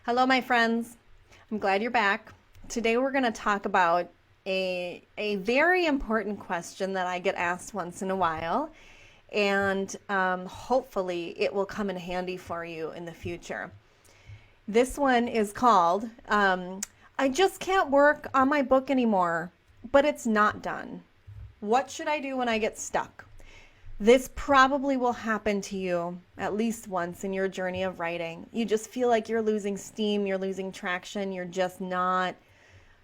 Hello, my friends. I'm glad you're back. Today we're going to talk about a very important question that I get asked once in a while, and hopefully it will come in handy for you in the future. This one is called I just can't work on my book anymore, but it's not done. What should I do when I get stuck? This probably will happen to you at least once in your journey of writing. You just feel like you're losing steam, you're losing traction, you're just not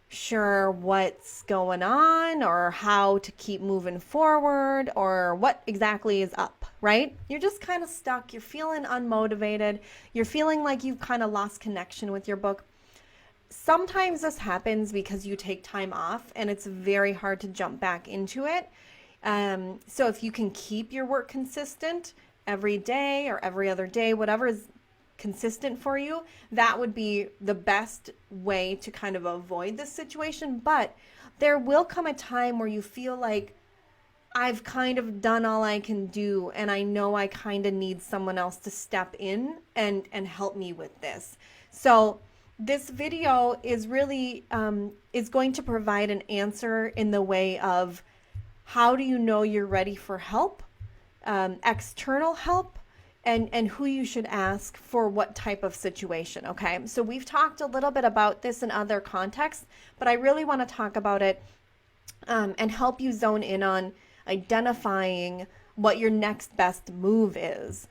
sure what's going on or how to keep moving forward or what exactly is up, right? You're just kind of stuck, you're feeling unmotivated, you're feeling like you've kind of lost connection with your book. Sometimes this happens because you take time off and it's very hard to jump back into it. So if you can keep your work consistent every day or every other day, whatever is consistent for you, that would be the best way to kind of avoid this situation. But there will come a time where you feel like I've kind of done all I can do, and I know I kind of need someone else to step in and help me with this. So this video is really is going to provide an answer in the way of how do you know you're ready for help, external help, and who you should ask for what type of situation, okay? So we've talked a little bit about this in other contexts, but I really want to talk about it and help you zone in on identifying what your next best move is.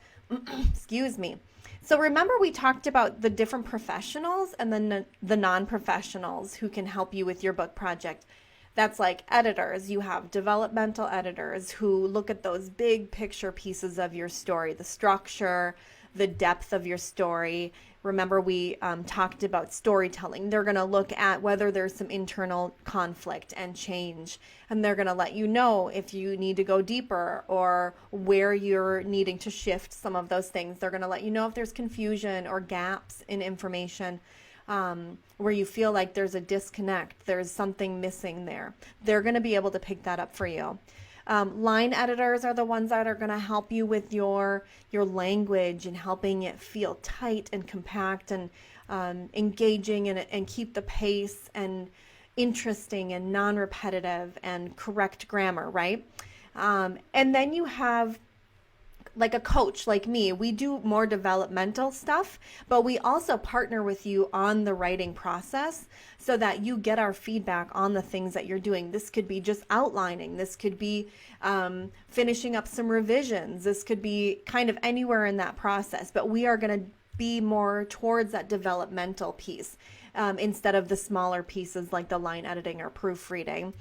Excuse me. So remember we talked about the different professionals and then the non-professionals who can help you with your book project. That's like editors. You have developmental editors who look at those big picture pieces of your story, the structure, the depth of your story. Remember we talked about storytelling. They're going to look at whether there's some internal conflict and change, and they're going to let you know if you need to go deeper or where you're needing to shift some of those things. They're going to let you know if there's confusion or gaps in information. Where you feel like there's a disconnect, there's something missing there. They're going to be able to pick that up for you. Line editors are the ones that are going to help you with your language and helping it feel tight and compact and engaging and keep the pace and interesting and non-repetitive and correct grammar, right? And then you have like a coach like me. We do more developmental stuff, but we also partner with you on the writing process so that you get our feedback on the things that you're doing. This could be just outlining. This could be finishing up some revisions. This could be kind of anywhere in that process, but we are going to be more towards that developmental piece instead of the smaller pieces like the line editing or proofreading.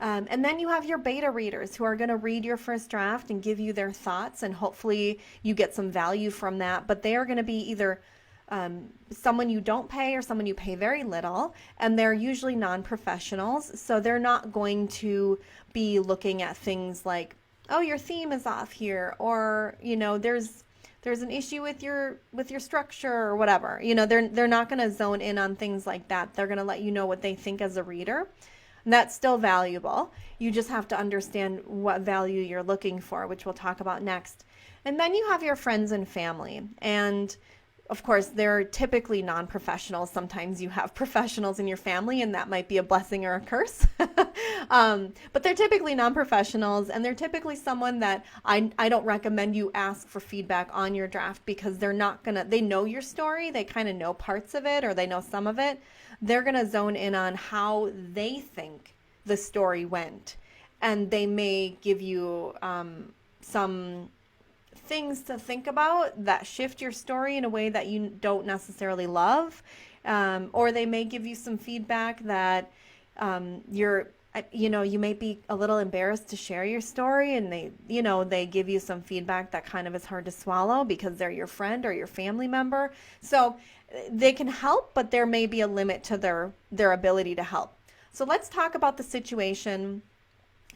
And then you have your beta readers who are going to read your first draft and give you their thoughts, and hopefully you get some value from that. But they are going to be either someone you don't pay or someone you pay very little, and they're usually non-professionals. So they're not going to be looking at things like, oh, your theme is off here, or there's an issue with your structure or whatever. They're not going to zone in on things like that. They're going to let you know what they think as a reader. And that's still valuable. You just have to understand what value you're looking for, which we'll talk about next. And then you have your friends and family. And of course, they're typically non-professionals. Sometimes you have professionals in your family, and that might be a blessing or a curse. But they're typically non-professionals, and they're typically someone that I don't recommend you ask for feedback on your draft, because they're not gonna, they know your story, they kind of know parts of it, or they know some of it. They're gonna zone in on how they think the story went, and they may give you some things to think about that shift your story in a way that you don't necessarily love, or they may give you some feedback that you may be a little embarrassed to share your story, and they give you some feedback that kind of is hard to swallow because they're your friend or your family member. So they can help, but there may be a limit to their ability to help. So let's talk about the situation.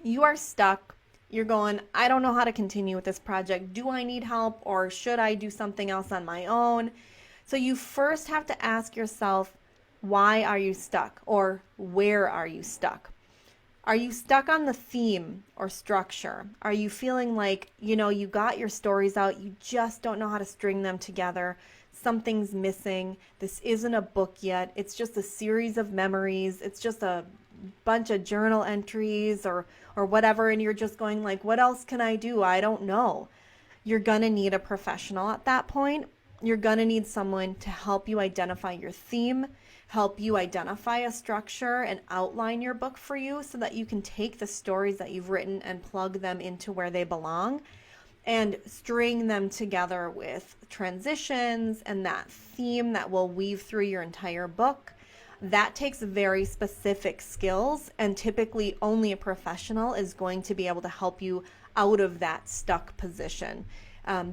You are stuck. You're going, I don't know how to continue with this project. Do I need help, or should I do something else on my own? So you first have to ask yourself, why are you stuck, or where are you stuck? Are you stuck on the theme or structure? Are you feeling like, you got your stories out, you just don't know how to string them together? something's missing. This isn't a book yet. It's just a series of memories. It's just a bunch of journal entries or whatever, and you're just going like, what else can I do? I don't know. You're gonna need a professional at that point. You're gonna need someone to help you identify your theme, help you identify a structure and outline your book for you so that you can take the stories that you've written and plug them into where they belong and string them together with transitions and that theme that will weave through your entire book. That takes very specific skills, and typically only a professional is going to be able to help you out of that stuck position.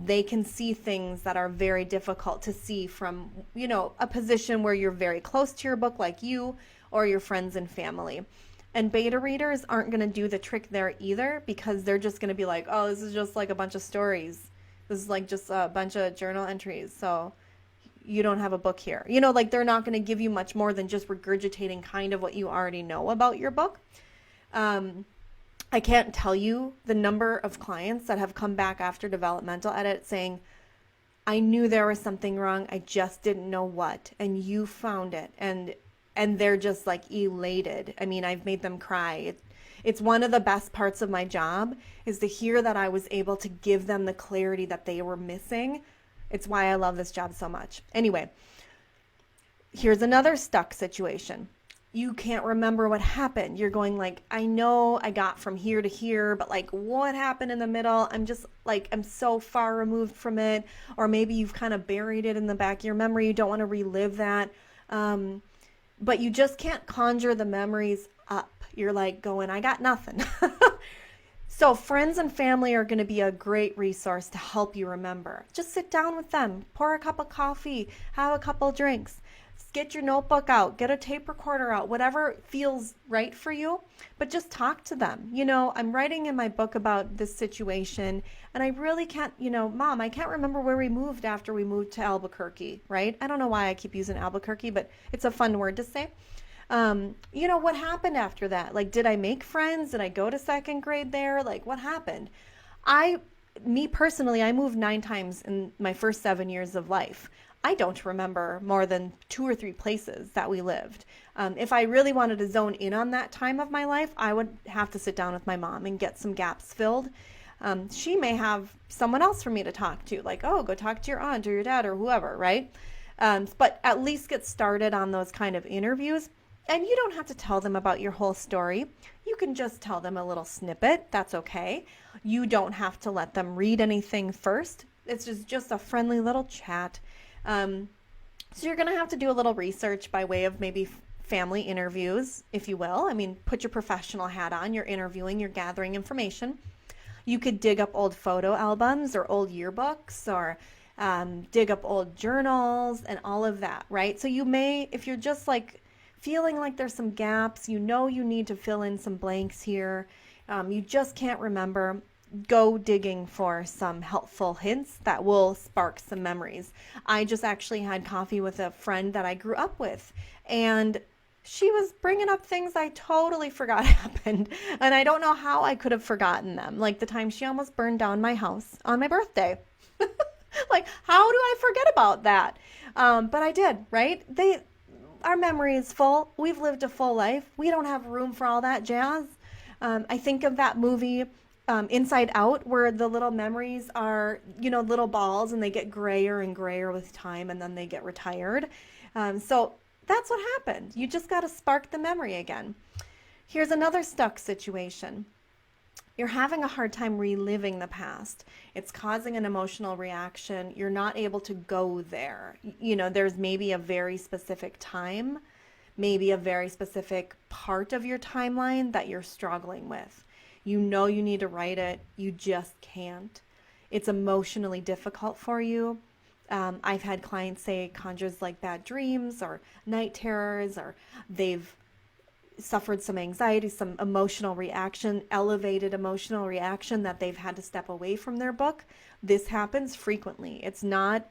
They can see things that are very difficult to see from, a position where you're very close to your book, like you or your friends and family. And beta readers aren't going to do the trick there either, because they're just going to be like, oh, this is just like a bunch of stories. This is like just a bunch of journal entries. So you don't have a book here. Like they're not going to give you much more than just regurgitating kind of what you already know about your book. I can't tell you the number of clients that have come back after developmental edit saying, I knew there was something wrong, I just didn't know what, and you found it. And they're just like elated. I mean, I've made them cry. It's one of the best parts of my job is to hear that I was able to give them the clarity that they were missing. It's why I love this job so much. Anyway, here's another stuck situation. You can't remember what happened. You're going like, I know I got from here to here, but like what happened in the middle? I'm just like, I'm so far removed from it. Or maybe you've kind of buried it in the back of your memory. You don't want to relive that. But you just can't conjure the memories up. You're like going, I got nothing. So friends and family are going to be a great resource to help you remember. Just sit down with them, pour a cup of coffee, have a couple drinks, get your notebook out, get a tape recorder out, whatever feels right for you, but just talk to them. I'm writing in my book about this situation, and I really can't, Mom, I can't remember where we moved after we moved to Albuquerque, right? I don't know why I keep using Albuquerque, but it's a fun word to say. What happened after that? Like, did I make friends? Did I go to second grade there? Like, what happened? Me personally, I moved 9 times in my first 7 years of life. I don't remember more than 2 or 3 places that we lived. If I really wanted to zone in on that time of my life, I would have to sit down with my mom and get some gaps filled. She may have someone else for me to talk to, like, oh, go talk to your aunt or your dad or whoever, right? But at least get started on those kind of interviews. And you don't have to tell them about your whole story. You can just tell them a little snippet. That's okay. You don't have to let them read anything first. It's just a friendly little chat. So you're going to have to do a little research by way of maybe family interviews, if you will. I mean, put your professional hat on. You're interviewing, you're gathering information. You could dig up old photo albums or old yearbooks or dig up old journals and all of that, right? So you may, if you're just like feeling like there's some gaps, you need to fill in some blanks here, you just can't remember, go digging for some helpful hints that will spark some memories. I just actually had coffee with a friend that I grew up with, and she was bringing up things I totally forgot happened, and I don't know how I could have forgotten them, like the time she almost burned down my house on my birthday. Like, how do I forget about that? But I did, right? Our memory is full. We've lived a full life. We don't have room for all that jazz. I think of that movie Inside Out, where the little memories are, little balls, and they get grayer and grayer with time, and then they get retired. So that's what happened. You just got to spark the memory again. Here's another stuck situation. You're having a hard time reliving the past. It's causing an emotional reaction. You're not able to go there. There's maybe a very specific time, maybe a very specific part of your timeline that you're struggling with. You need to write it. You just can't. It's emotionally difficult for you. I've had clients say it conjures like bad dreams or night terrors, or they've suffered some anxiety, some emotional reaction, elevated emotional reaction that they've had to step away from their book. This happens frequently. It's not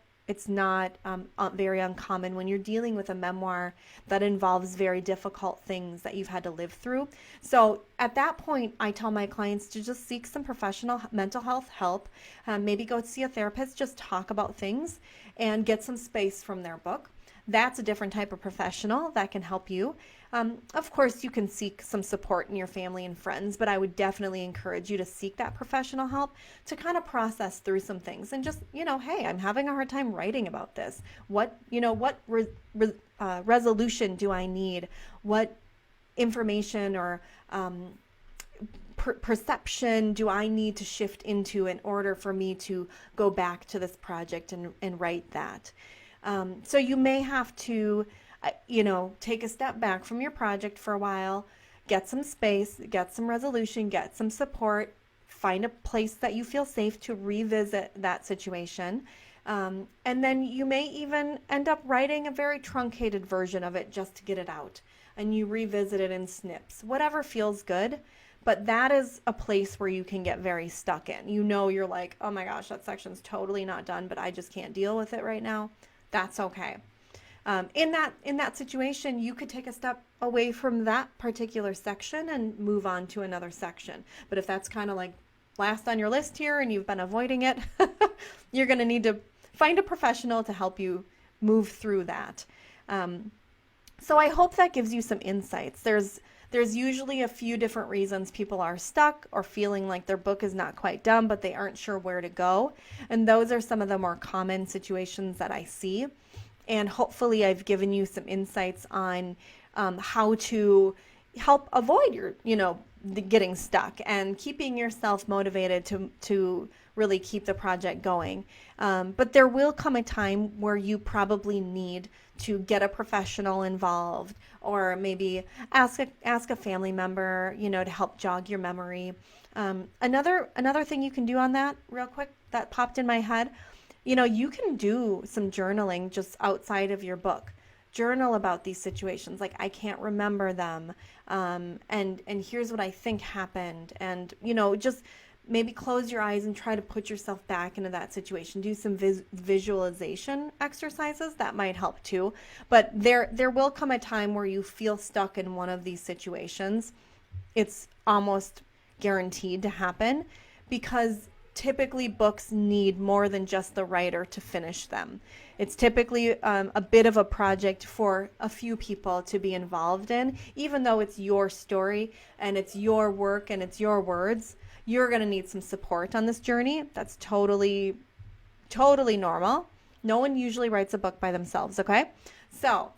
very uncommon when you're dealing with a memoir that involves very difficult things that you've had to live through. So at that point, I tell my clients to just seek some professional mental health help, maybe go see a therapist, just talk about things. and get some space from their book. That's a different type of professional that can help you. Of course, you can seek some support in your family and friends, but I would definitely encourage you to seek that professional help to kind of process through some things and just, hey, I'm having a hard time writing about this. What resolution do I need? What information or perception do I need to shift into in order for me to go back to this project and write that? So you may have to, take a step back from your project for a while, get some space, get some resolution, get some support, find a place that you feel safe to revisit that situation. And then you may even end up writing a very truncated version of it just to get it out. And you revisit it in snips, whatever feels good. But that is a place where you can get very stuck in. You're like, oh my gosh, that section's totally not done, but I just can't deal with it right now. That's okay. In that situation, you could take a step away from that particular section and move on to another section. But if that's kind of like last on your list here and you've been avoiding it, you're going to need to find a professional to help you move through that. So I hope that gives you some insights. There's usually a few different reasons people are stuck or feeling like their book is not quite done, but they aren't sure where to go. And those are some of the more common situations that I see. And hopefully I've given you some insights on how to help avoid your, getting stuck and keeping yourself motivated to really keep the project going. But there will come a time where you probably need to get a professional involved, or maybe ask a family member, to help jog your memory. Another thing you can do on that real quick that popped in my head, you can do some journaling just outside of your book. Journal about these situations, like I can't remember them, and here's what I think happened, and just maybe close your eyes and try to put yourself back into that situation. Do some visualization exercises that might help too. But there will come a time where you feel stuck in one of these situations. It's almost guaranteed to happen because typically books need more than just the writer to finish them. It's typically a bit of a project for a few people to be involved in, even though it's your story and it's your work and it's your words. You're going to need some support on this journey. That's totally normal. No one usually writes a book by themselves, okay? So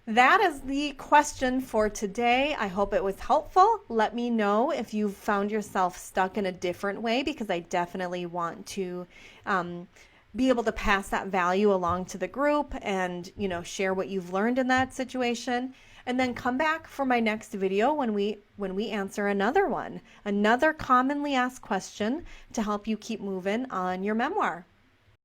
that is the question for today. I hope it was helpful. Let me know if you've found yourself stuck in a different way, because I definitely want to be able to pass that value along to the group and, share what you've learned in that situation. And then come back for my next video when we answer another commonly asked question to help you keep moving on your memoir.